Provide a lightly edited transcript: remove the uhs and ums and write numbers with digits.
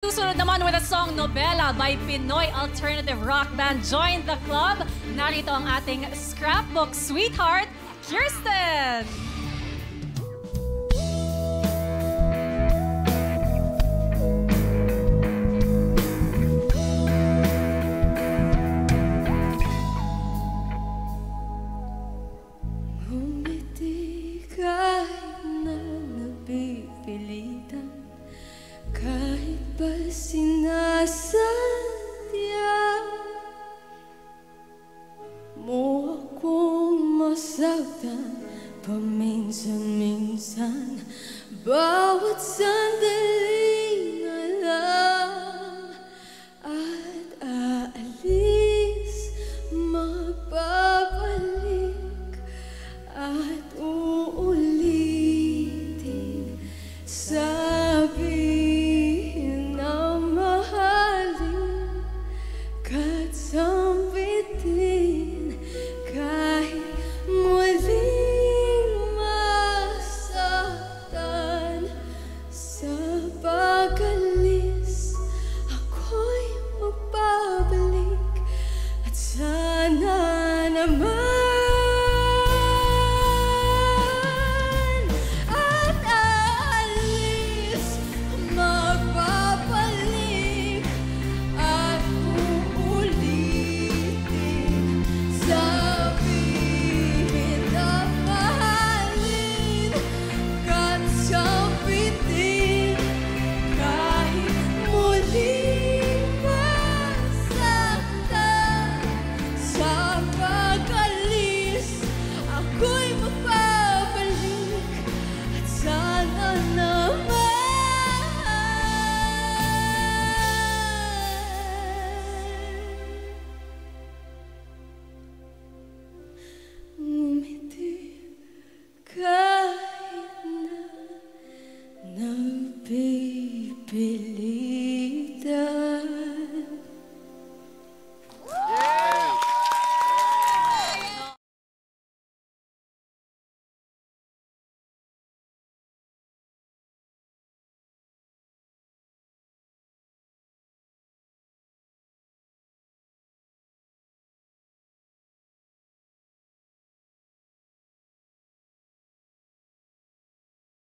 Susunod naman with a song Nobela by Pinoy alternative rock band Join the Club. Narito ang ating scrapbook sweetheart, Kirsten! Ngumiti kahit na napipilitan, kahit ba sinasadya mo akong masaktan paminsan-minsan, bawat sandali